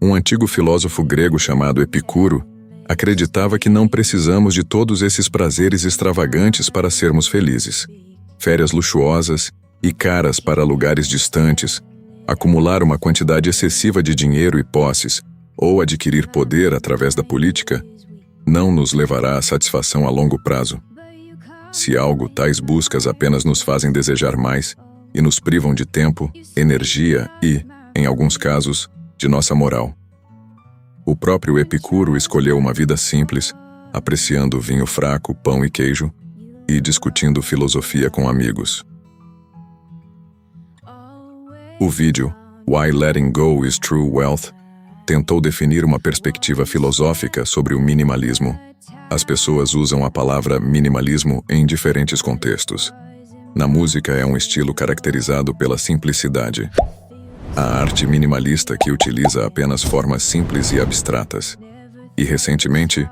Um antigo filósofo grego chamado Epicuro acreditava que não precisamos de todos esses prazeres extravagantes para sermos felizes. Férias luxuosas e caras para lugares distantes, acumular uma quantidade excessiva de dinheiro e posses, ou adquirir poder através da política, não nos levará à satisfação a longo prazo. Se algo, tais buscas apenas nos fazem desejar mais e nos privam de tempo, energia e, em alguns casos, de nossa moral. O próprio Epicuro escolheu uma vida simples, apreciando vinho fraco, pão e queijo, e discutindo filosofia com amigos. O vídeo Why Letting Go is True Wealth tentou definir uma perspectiva filosófica sobre o minimalismo. As pessoas usam a palavra minimalismo em diferentes contextos. Na música é um estilo caracterizado pela simplicidade. A arte minimalista que utiliza apenas formas simples e abstratas. E recentemente,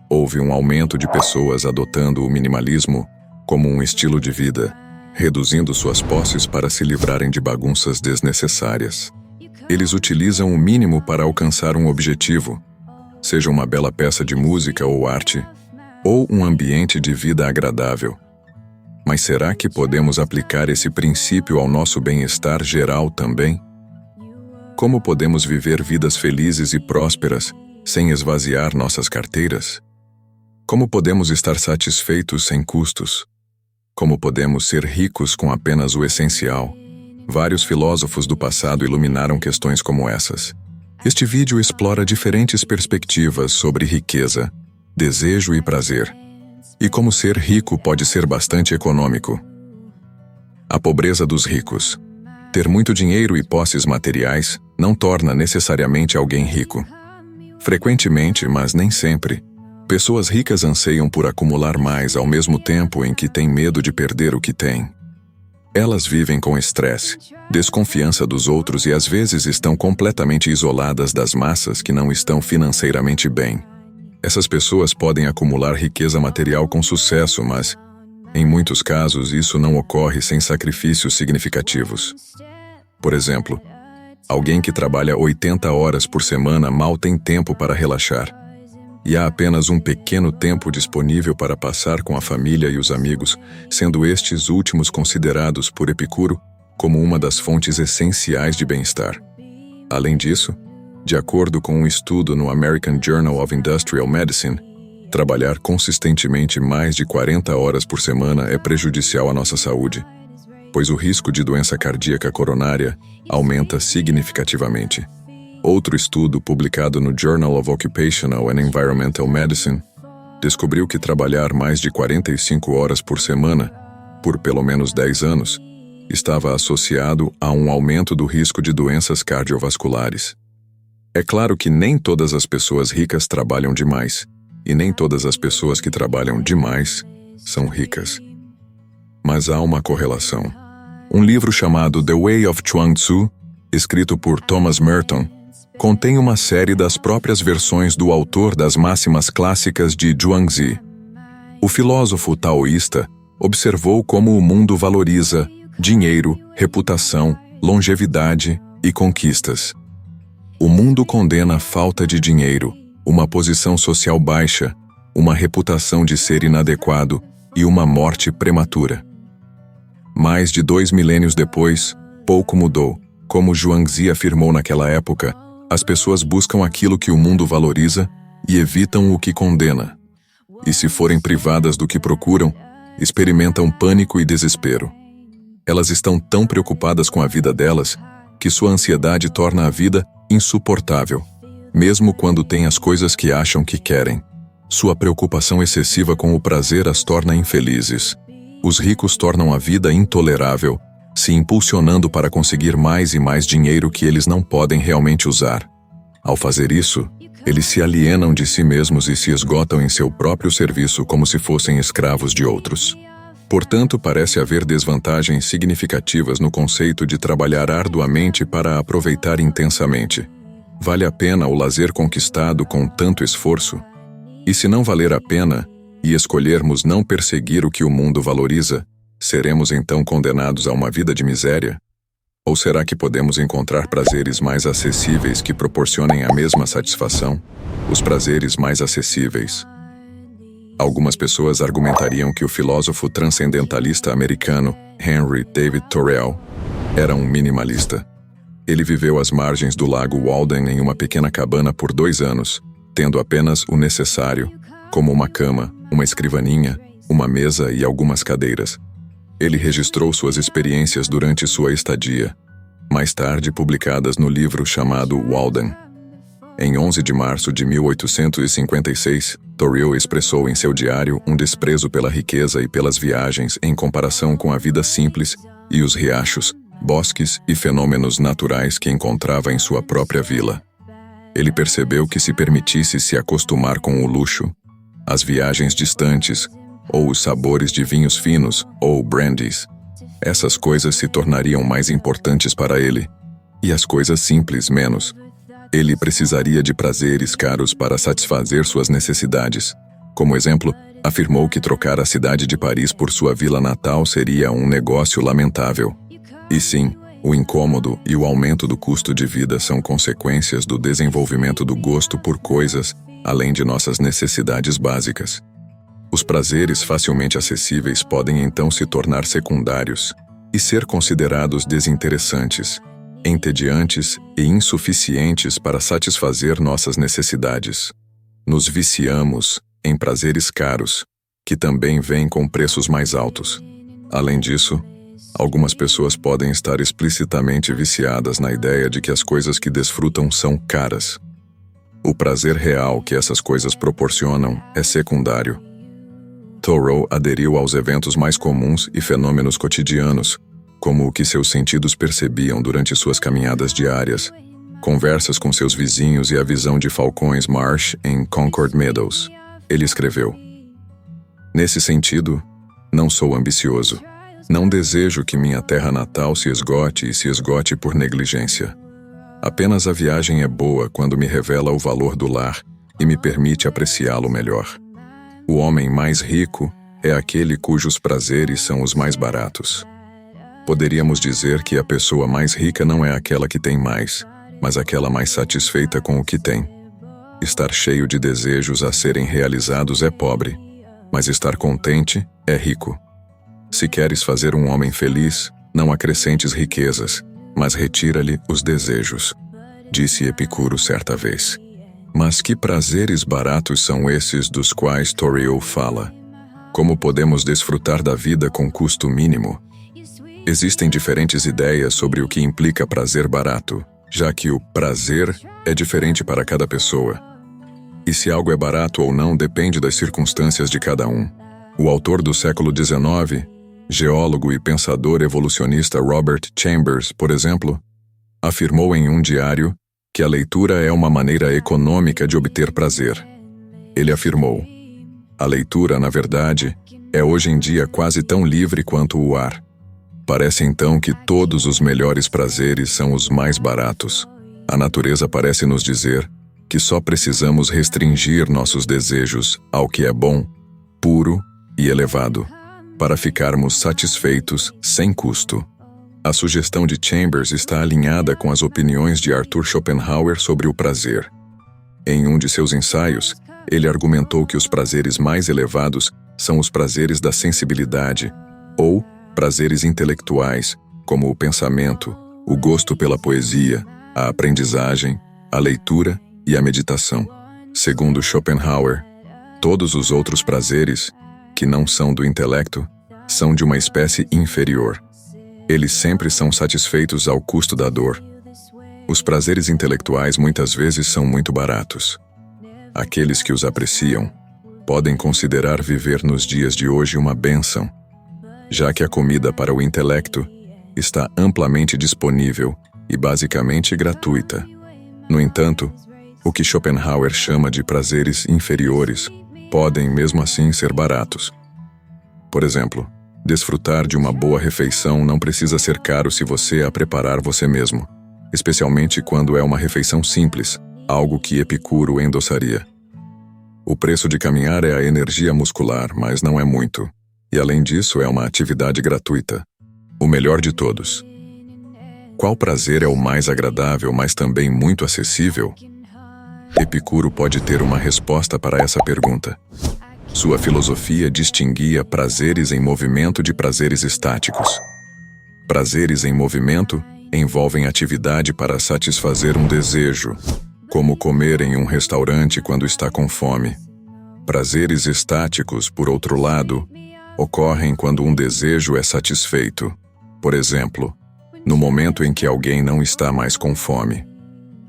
houve um aumento de pessoas adotando o minimalismo como um estilo de vida, reduzindo suas posses para se livrarem de bagunças desnecessárias. Eles utilizam o mínimo para alcançar um objetivo, seja uma bela peça de música ou arte, ou um ambiente de vida agradável. Mas será que podemos aplicar esse princípio ao nosso bem-estar geral também? Como podemos viver vidas felizes e prósperas sem esvaziar nossas carteiras? Como podemos estar satisfeitos sem custos? Como podemos ser ricos com apenas o essencial? Vários filósofos do passado iluminaram questões como essas. Este vídeo explora diferentes perspectivas sobre riqueza, desejo e prazer, e como ser rico pode ser bastante econômico. A pobreza dos ricos. Ter muito dinheiro e posses materiais não torna necessariamente alguém rico. Frequentemente, mas nem sempre, pessoas ricas anseiam por acumular mais ao mesmo tempo em que têm medo de perder o que têm. Elas vivem com estresse, desconfiança dos outros e às vezes estão completamente isoladas das massas que não estão financeiramente bem. Essas pessoas podem acumular riqueza material com sucesso, mas, em muitos casos, isso não ocorre sem sacrifícios significativos. Por exemplo, alguém que trabalha 80 horas por semana mal tem tempo para relaxar. E há apenas um pequeno tempo disponível para passar com a família e os amigos, sendo estes últimos considerados por Epicuro como uma das fontes essenciais de bem-estar. Além disso, de acordo com um estudo no American Journal of Industrial Medicine, trabalhar consistentemente mais de 40 horas por semana é prejudicial à nossa saúde, pois o risco de doença cardíaca coronária aumenta significativamente. Outro estudo publicado no Journal of Occupational and Environmental Medicine descobriu que trabalhar mais de 45 horas por semana, por pelo menos 10 anos, estava associado a um aumento do risco de doenças cardiovasculares. É claro que nem todas as pessoas ricas trabalham demais, e nem todas as pessoas que trabalham demais são ricas. Mas há uma correlação. Um livro chamado The Way of Chuang Tzu, escrito por Thomas Merton, contém uma série das próprias versões do autor das máximas clássicas de Zhuangzi. O filósofo taoísta observou como o mundo valoriza dinheiro, reputação, longevidade e conquistas. O mundo condena a falta de dinheiro, uma posição social baixa, uma reputação de ser inadequado e uma morte prematura. Mais de 2 milênios depois, pouco mudou. Como Zhuangzi afirmou naquela época, as pessoas buscam aquilo que o mundo valoriza e evitam o que condena. E se forem privadas do que procuram, experimentam pânico e desespero. Elas estão tão preocupadas com a vida delas que sua ansiedade torna a vida insuportável, mesmo quando têm as coisas que acham que querem. Sua preocupação excessiva com o prazer as torna infelizes. Os ricos tornam a vida intolerável, se impulsionando para conseguir mais e mais dinheiro que eles não podem realmente usar. Ao fazer isso, eles se alienam de si mesmos e se esgotam em seu próprio serviço como se fossem escravos de outros. Portanto, parece haver desvantagens significativas no conceito de trabalhar arduamente para aproveitar intensamente. Vale a pena o lazer conquistado com tanto esforço? E se não valer a pena, e escolhermos não perseguir o que o mundo valoriza, seremos então condenados a uma vida de miséria? Ou será que podemos encontrar prazeres mais acessíveis que proporcionem a mesma satisfação? Os prazeres mais acessíveis. Algumas pessoas argumentariam que o filósofo transcendentalista americano Henry David Thoreau era um minimalista. Ele viveu às margens do lago Walden em uma pequena cabana por 2 anos, tendo apenas o necessário, como uma cama, uma escrivaninha, uma mesa e algumas cadeiras. Ele registrou suas experiências durante sua estadia, mais tarde publicadas no livro chamado Walden. Em 11 de março de 1856, Thoreau expressou em seu diário um desprezo pela riqueza e pelas viagens em comparação com a vida simples e os riachos, bosques e fenômenos naturais que encontrava em sua própria vila. Ele percebeu que se permitisse se acostumar com o luxo, as viagens distantes, ou os sabores de vinhos finos, ou brandies, essas coisas se tornariam mais importantes para ele, e as coisas simples menos. Ele precisaria de prazeres caros para satisfazer suas necessidades. Como exemplo, afirmou que trocar a cidade de Paris por sua vila natal seria um negócio lamentável. E sim, o incômodo e o aumento do custo de vida são consequências do desenvolvimento do gosto por coisas além de nossas necessidades básicas. Os prazeres facilmente acessíveis podem então se tornar secundários e ser considerados desinteressantes, entediantes e insuficientes para satisfazer nossas necessidades. Nos viciamos em prazeres caros, que também vêm com preços mais altos. Além disso, algumas pessoas podem estar explicitamente viciadas na ideia de que as coisas que desfrutam são caras. O prazer real que essas coisas proporcionam é secundário. Thoreau aderiu aos eventos mais comuns e fenômenos cotidianos, como o que seus sentidos percebiam durante suas caminhadas diárias, conversas com seus vizinhos e a visão de falcões Marsh em Concord Meadows. Ele escreveu: "Nesse sentido, não sou ambicioso. Não desejo que minha terra natal se esgote e se esgote por negligência. Apenas a viagem é boa quando me revela o valor do lar e me permite apreciá-lo melhor. O homem mais rico é aquele cujos prazeres são os mais baratos." Poderíamos dizer que a pessoa mais rica não é aquela que tem mais, mas aquela mais satisfeita com o que tem. Estar cheio de desejos a serem realizados é pobre, mas estar contente é rico. Se queres fazer um homem feliz, não acrescentes riquezas, mas retira-lhe os desejos, disse Epicuro certa vez. Mas que prazeres baratos são esses dos quais Thoreau fala? Como podemos desfrutar da vida com custo mínimo? Existem diferentes ideias sobre o que implica prazer barato, já que o prazer é diferente para cada pessoa. E se algo é barato ou não depende das circunstâncias de cada um. O autor do século XIX, geólogo e pensador evolucionista Robert Chambers, por exemplo, afirmou em um diário que a leitura é uma maneira econômica de obter prazer. Ele afirmou: "A leitura, na verdade, é hoje em dia quase tão livre quanto o ar. Parece então que todos os melhores prazeres são os mais baratos. A natureza parece nos dizer que só precisamos restringir nossos desejos ao que é bom, puro e elevado, para ficarmos satisfeitos sem custo." A sugestão de Chambers está alinhada com as opiniões de Arthur Schopenhauer sobre o prazer. Em um de seus ensaios, ele argumentou que os prazeres mais elevados são os prazeres da sensibilidade, ou prazeres intelectuais, como o pensamento, o gosto pela poesia, a aprendizagem, a leitura e a meditação. Segundo Schopenhauer, todos os outros prazeres, que não são do intelecto, são de uma espécie inferior. Eles sempre são satisfeitos ao custo da dor. Os prazeres intelectuais muitas vezes são muito baratos. Aqueles que os apreciam podem considerar viver nos dias de hoje uma bênção, já que a comida para o intelecto está amplamente disponível e basicamente gratuita. No entanto, o que Schopenhauer chama de prazeres inferiores podem mesmo assim ser baratos. Por exemplo, desfrutar de uma boa refeição não precisa ser caro se você a preparar você mesmo, especialmente quando é uma refeição simples, algo que Epicuro endossaria. O preço de caminhar é a energia muscular, mas não é muito, e além disso é uma atividade gratuita. O melhor de todos. Qual prazer é o mais agradável, mas também muito acessível? Epicuro pode ter uma resposta para essa pergunta. Sua filosofia distinguia prazeres em movimento de prazeres estáticos. Prazeres em movimento envolvem atividade para satisfazer um desejo, como comer em um restaurante quando está com fome. Prazeres estáticos, por outro lado, ocorrem quando um desejo é satisfeito. Por exemplo, no momento em que alguém não está mais com fome.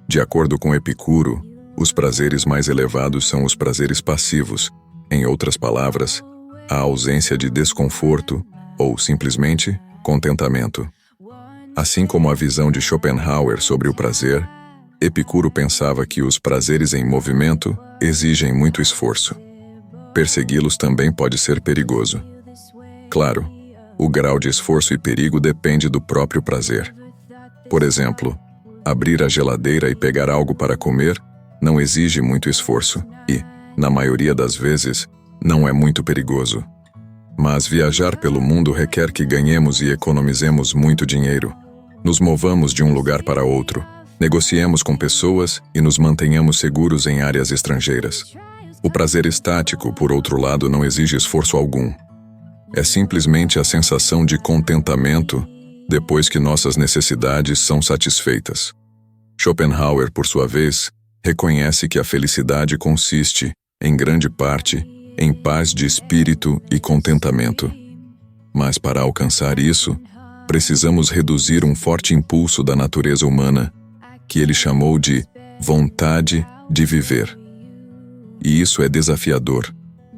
De acordo com Epicuro, os prazeres mais elevados são os prazeres passivos. Em outras palavras, a ausência de desconforto ou, simplesmente, contentamento. Assim como a visão de Schopenhauer sobre o prazer, Epicuro pensava que os prazeres em movimento exigem muito esforço. Persegui-los também pode ser perigoso. Claro, o grau de esforço e perigo depende do próprio prazer. Por exemplo, abrir a geladeira e pegar algo para comer não exige muito esforço e, na maioria das vezes, não é muito perigoso. Mas viajar pelo mundo requer que ganhemos e economizemos muito dinheiro. Nos movamos de um lugar para outro, negociemos com pessoas e nos mantenhamos seguros em áreas estrangeiras. O prazer estático, por outro lado, não exige esforço algum. É simplesmente a sensação de contentamento depois que nossas necessidades são satisfeitas. Schopenhauer, por sua vez, reconhece que a felicidade consiste, em grande parte, em paz de espírito e contentamento. Mas para alcançar isso, precisamos reduzir um forte impulso da natureza humana, que ele chamou de vontade de viver. E isso é desafiador,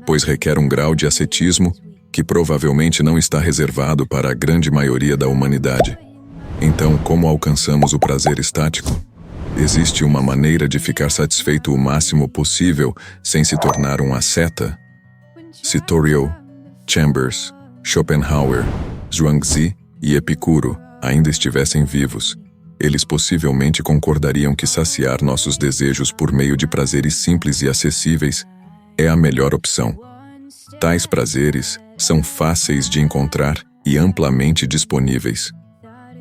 pois requer um grau de ascetismo que provavelmente não está reservado para a grande maioria da humanidade. Então, como alcançamos o prazer estático? Existe uma maneira de ficar satisfeito o máximo possível sem se tornar um asceta? Se Thoreau, Chambers, Schopenhauer, Zhuangzi e Epicuro ainda estivessem vivos, eles possivelmente concordariam que saciar nossos desejos por meio de prazeres simples e acessíveis é a melhor opção. Tais prazeres são fáceis de encontrar e amplamente disponíveis.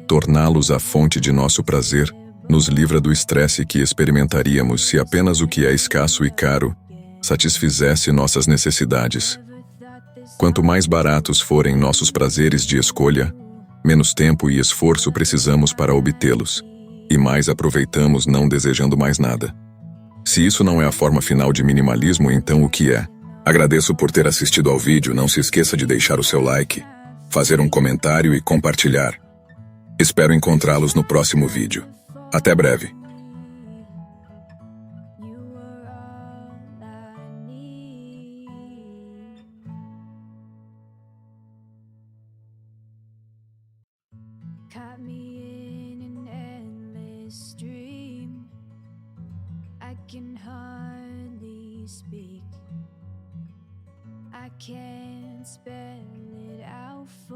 Torná-los a fonte de nosso prazer nos livra do estresse que experimentaríamos se apenas o que é escasso e caro satisfizesse nossas necessidades. Quanto mais baratos forem nossos prazeres de escolha, menos tempo e esforço precisamos para obtê-los, e mais aproveitamos não desejando mais nada. Se isso não é a forma final de minimalismo, então o que é? Agradeço por ter assistido ao vídeo, não se esqueça de deixar o seu like, fazer um comentário e compartilhar. Espero encontrá-los no próximo vídeo. Até breve. Caught me in an endless dream. I can hardly speak. I can't spell it out for